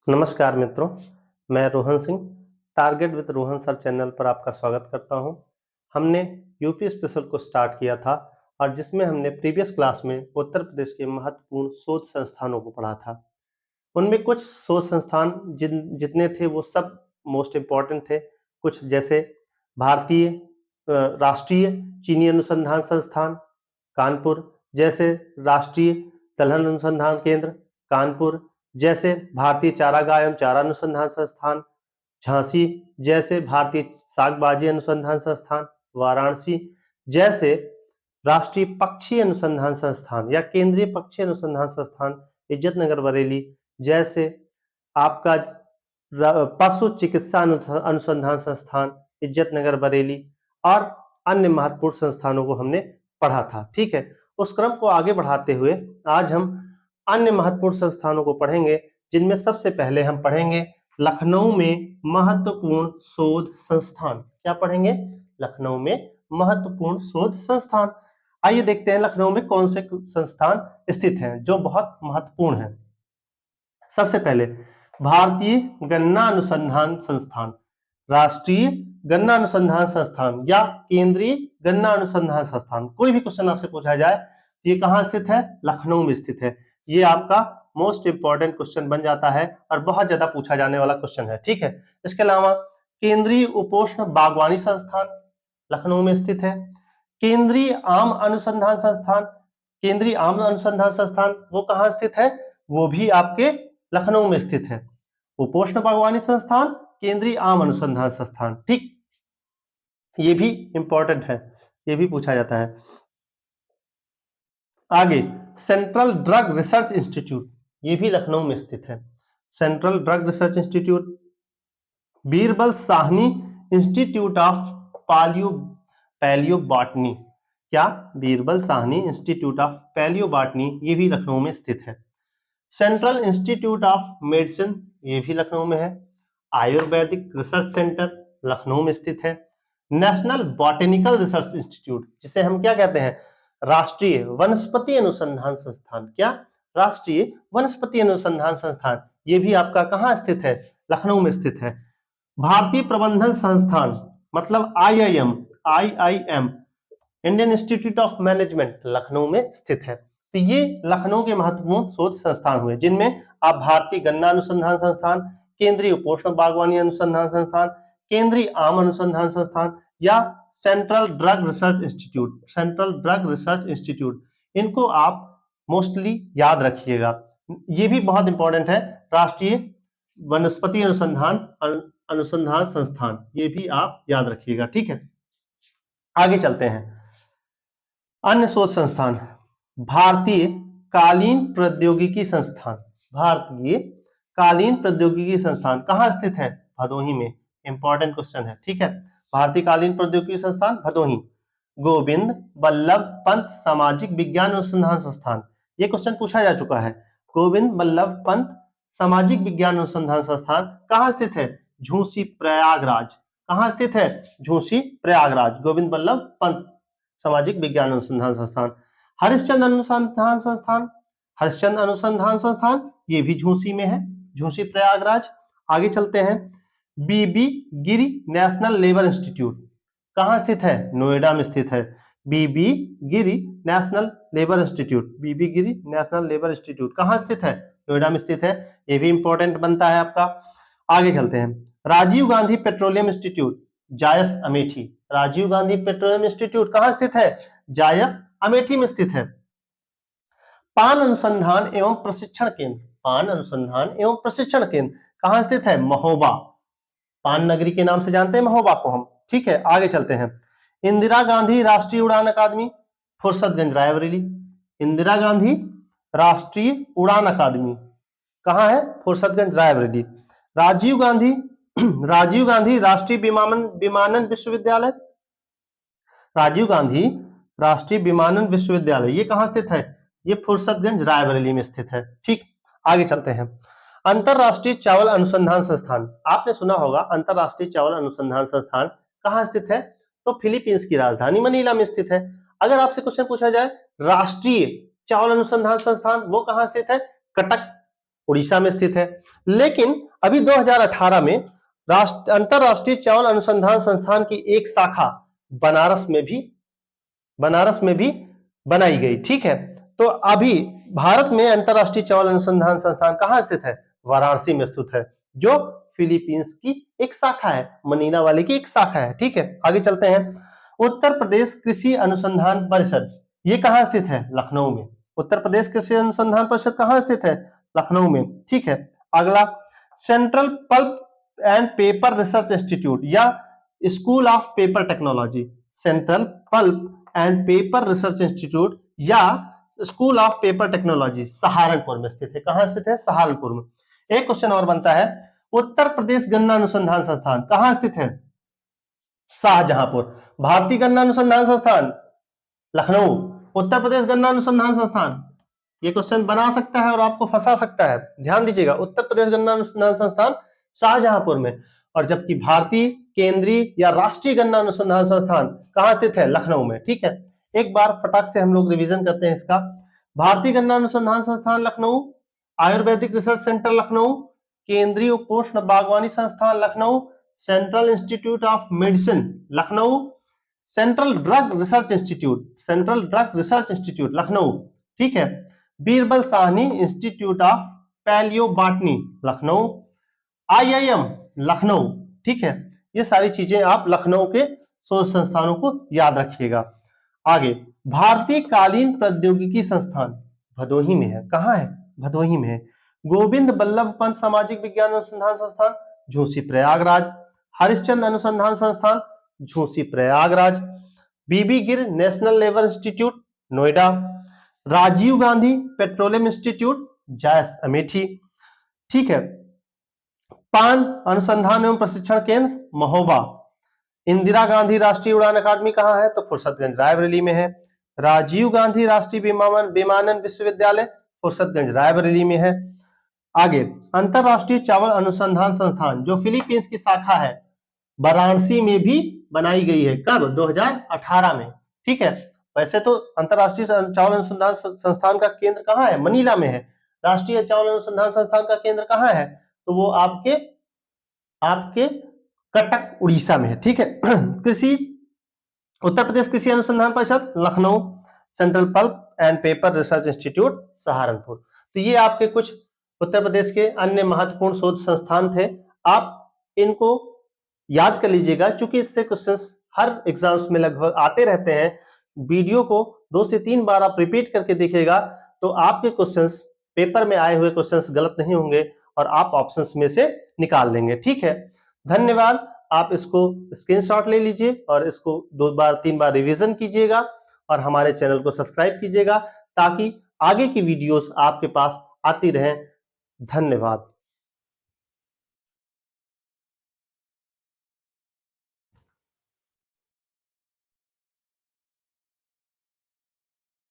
नमस्कार मित्रों, मैं Rohan Singh target with Rohan sir channel पर आपका स्वागत करता हूं। हमने यूपी स्पेशल को स्टार्ट किया था और जिसमें हमने प्रीवियस क्लास में उत्तर प्रदेश के महत्वपूर्ण शोध संस्थानों को पढ़ा था। उनमें कुछ शोध संस्थान जितने थे वो सब मोस्ट इम्पॉर्टेंट थे। कुछ जैसे भारतीय राष्ट्रीय चीनी अनुसंधान संस्थान कानपुर, जैसे राष्ट्रीय दलहन अनुसंधान केंद्र कानपुर, जैसे भारतीय चारागाह एवं चारा अनुसंधान संस्थान झांसी, जैसे भारतीय शाकबाजी अनुसंधान संस्थान वाराणसी, जैसे राष्ट्रीय पक्षी अनुसंधान संस्थान या केंद्रीय पक्षी अनुसंधान संस्थान इज्जतनगर बरेली, जैसे आपका पशु चिकित्सा अनुसंधान संस्थान इज्जतनगर बरेली और अन्य महत्वपूर्ण संस्थानों को हमने पढ़ा था। ठीक है, उस क्रम को आगे बढ़ाते हुए आज हम अन्य महत्वपूर्ण संस्थानों को पढ़ेंगे, जिनमें सबसे पहले हम पढ़ेंगे लखनऊ में महत्वपूर्ण शोध संस्थान। क्या पढ़ेंगे? लखनऊ में महत्वपूर्ण शोध संस्थान। आइए देखते हैं लखनऊ में कौन से संस्थान स्थित हैं जो बहुत महत्वपूर्ण हैं। सबसे पहले भारतीय गन्ना अनुसंधान संस्थान, राष्ट्रीय गन्ना अनुसंधान संस्थान या केंद्रीय गन्ना अनुसंधान संस्थान। कोई भी क्वेश्चन आपसे पूछा जाए ये कहां स्थित है? लखनऊ में स्थित है। ये आपका मोस्ट इंपॉर्टेंट क्वेश्चन बन जाता है और बहुत ज्यादा पूछा जाने वाला क्वेश्चन है। ठीक है, इसके अलावा केंद्रीय उपोष्ण बागवानी संस्थान लखनऊ में स्थित है। केंद्रीय आम अनुसंधान संस्थान, केंद्रीय आम अनुसंधान संस्थान वो कहां स्थित है? वो भी आपके लखनऊ में स्थित है। उपोष्ण बागवानी संस्थान, केंद्रीय आम अनुसंधान संस्थान। ठीक, ये भी इंपॉर्टेंट है, ये भी पूछा जाता है। आगे सेंट्रल ड्रग रिसर्च इंस्टीट्यूट, ये भी लखनऊ में स्थित है। Central drug research institute, Birbal Sahni institute of palaeo botany, क्या? Birbal Sahni institute of palaeo botany, ये भी लखनऊ में स्थित है। सेंट्रल इंस्टीट्यूट ऑफ मेडिसिन, ये भी लखनऊ में है। आयुर्वेदिक रिसर्च सेंटर लखनऊ में स्थित है। नेशनल बॉटेनिकल रिसर्च इंस्टीट्यूट, जिसे हम क्या कहते हैं? राष्ट्रीय वनस्पति अनुसंधान संस्थान। क्या? राष्ट्रीय वनस्पति अनुसंधान संस्थान, ये भी आपका कहां स्थित है? लखनऊ में स्थित है। भारतीय प्रबंधन संस्थान मतलब IIM, Indian institute of management, Lucknow में स्थित है। तो ये लखनऊ के महत्वपूर्ण शोध संस्थान हुए, जिनमें आप भारतीय गन्ना अनुसंधान संस्थान, केंद्रीय उपोष्ण बागवानी अनुसंधान संस्थान, केंद्रीय आम अनुसंधान संस्थान या सेंट्रल ड्रग रिसर्च इंस्टीट्यूट, इनको आप मोस्टली याद रखिएगा। ये भी बहुत इंपॉर्टेंट है। राष्ट्रीय वनस्पति अनुसंधान संस्थान, ये भी आप याद रखिएगा। ठीक है, आगे चलते हैं। अन्य शोध संस्थान, भारतीय कालीन प्रौद्योगिकी संस्थान, भारतीय कालीन प्रौद्योगिकी संस्थान कहां स्थित है? भदोही में। इंपॉर्टेंट क्वेश्चन है। ठीक है, भारतीय कालीन प्रौद्योगिकी संस्थान भदोही। गोविंद बल्लभ पंत सामाजिक विज्ञान अनुसंधान संस्थान, ये क्वेश्चन पूछा जा चुका है। गोविंद बल्लभ पंत सामाजिक विज्ञान अनुसंधान संस्थान कहां स्थित है? झूसी प्रयागराज। कहां स्थित है? झूसी प्रयागराज। गोविंद बल्लभ पंत सामाजिक विज्ञान अनुसंधान संस्थान। हरिश्चंद्र अनुसंधान संस्थान, हरिश्चंद्र अनुसंधान संस्थान, ये भी झूसी में है, झूसी प्रयागराज। आगे चलते हैं। बीबी गिरी नेशनल लेबर इंस्टीट्यूट कहां स्थित है? नोएडा में स्थित है। बीबी गिरी नेशनल लेबर इंस्टीट्यूट, बीबी गिरी नेशनल लेबर इंस्टीट्यूट कहां स्थित है? नोएडा में स्थित है। ये भी इंपॉर्टेंट बनता है आपका। आगे चलते हैं। Rajiv Gandhi petroleum institute, Jais Amethi, Rajiv Gandhi petroleum institute कहां स्थित है? जायस अमेठी में स्थित है। पान अनुसंधान एवं प्रशिक्षण केंद्र, पान अनुसंधान एवं प्रशिक्षण केंद्र कहां स्थित है? महोबा, पान नगरी के नाम से जानते हैं महोबा को हम। ठीक है, आगे चलते हैं। इंदिरा गांधी राष्ट्रीय उड़ान अकादमी, फुर्सतगंज रायबरेली, इंदिरा गांधी राष्ट्रीय उड़ान अकादमी कहां है? फुर्सतगंज रायबरेली। राजीव गांधी राजीव गांधी राष्ट्रीय विमानन विश्वविद्यालय, राजीव गांधी राष्ट्रीय विमानन विश्वविद्यालय, ये कहां स्थित है? ये फुर्सतगंज रायबरेली में स्थित है। ठीक, आगे चलते हैं। अंतरराष्ट्रीय चावल अनुसंधान संस्थान, आपने सुना होगा अंतरराष्ट्रीय चावल अनुसंधान संस्थान कहां स्थित है? तो फिलीपींस की राजधानी मनीला में स्थित है। अगर आपसे क्वेश्चन पूछा जाए राष्ट्रीय चावल अनुसंधान संस्थान वो कहां स्थित है? कटक उड़ीसा में स्थित है। लेकिन अभी 2018 में अंतरराष्ट्रीय चावल अनुसंधान संस्थान की एक शाखा बनारस में भी बनाई गई। ठीक है, तो अभी भारत में अंतरराष्ट्रीय चावल अनुसंधान संस्थान कहां स्थित है? वाराणसी में स्थित है, जो फिलीपींस की एक शाखा है, मनीला वाले की एक शाखा है। ठीक है, आगे चलते हैं। उत्तर प्रदेश कृषि अनुसंधान परिषद, ये कहां स्थित है? लखनऊ में। उत्तर प्रदेश कृषि अनुसंधान परिषद कहां स्थित है? लखनऊ में। ठीक है, अगला central pulp and paper research institute या school of paper technology, central pulp and paper research institute या school of paper technology Saharanpur में स्थित है। कहां स्थित है? सहारनपुर में। एक क्वेश्चन और बनता है, उत्तर प्रदेश गन्ना अनुसंधान संस्थान कहां स्थित है? शाहजहांपुर। भारतीय गन्ना अनुसंधान संस्थान लखनऊ, उत्तर प्रदेश गन्ना अनुसंधान संस्थान, ये क्वेश्चन बना सकता है और आपको फंसा सकता है। ध्यान दीजिएगा, उत्तर प्रदेश गन्ना अनुसंधान संस्थान शाहजहांपुर में, और जबकि भारतीय केंद्रीय या राष्ट्रीय गन्ना अनुसंधान संस्थान कहां स्थित है? लखनऊ में। ठीक है, एक बार फटाक से हम लोग रिवीजन करते हैं इसका। भारतीय गन्ना अनुसंधान संस्थान लखनऊ, आयुर्वेदिक रिसर्च सेंटर लखनऊ, केंद्रीय उपोष्ण बागवानी संस्थान Lucknow, central institute of medicine Lucknow, central drug research institute Lucknow. ठीक है, Birbal Sahni institute of palaeo botany Lucknow, IIM Lucknow. ठीक है, ये सारी चीजें आप लखनऊ के शोध संस्थानों को याद रखिएगा। आगे, भारतीय कालीन प्रौद्योगिकी संस्थान भदोही में है। कहां है? भदोही में है। गोविंद बल्लभ पंत सामाजिक विज्ञान अनुसंधान संस्थान झूसी प्रयागराज, हरिश्चंद्र अनुसंधान संस्थान Jhusi Prayagraj, V V Giri national labour institute Noida, Rajiv Gandhi petroleum institute Jais Amethi. ठीक है, पान अनुसंधान एवं प्रशिक्षण केंद्र महोबा, इंदिरा गांधी राष्ट्रीय उड़ान अकादमी कहां है? तो फुर्सतगंज रायबरेली में है। राजीव गांधी राष्ट्रीय विमानन विश्वविद्यालय फुर्सतगंज रायबरेली में है। आगे, अंतरराष्ट्रीय चावल अनुसंधान संस्थान जो फिलीपींस की शाखा है, वाराणसी में भी बनाई गई है। कब? 2018 में। ठीक है, वैसे तो अंतरराष्ट्रीय चावल अनुसंधान संस्थान का केंद्र कहां है? मनीला में है। राष्ट्रीय चावल अनुसंधान संस्थान का केंद्र कहां है? तो वो आपके कटक उड़ीसा में है। ठीक है, उत्तर प्रदेश कृषि अनुसंधान परिषद Lucknow, central pulp and paper research institute Saharanpur. तो ये आपके कुछ उत्तर प्रदेश के अन्य महत्वपूर्ण शोध संस्थान थे। आप इनको याद कर लीजिएगा, क्योंकि इससे क्वेश्चंस हर एग्जाम्स में लगभग आते रहते हैं। वीडियो को 2 से 3 बार आप रिपीट करके देखिएगा, तो आपके क्वेश्चंस, पेपर में आए हुए क्वेश्चंस गलत नहीं होंगे और आप ऑप्शंस में से निकाल लेंगे। ठीक है, धन्यवाद। आप इसको स्क्रीनशॉट ले लीजिए और इसको 2 बार 3 बार रिवीजन कीजिएगा और हमारे चैनल को सब्सक्राइब कीजिएगा, ताकि आगे की वीडियोस आपके पास आती रहें। धन्यवाद।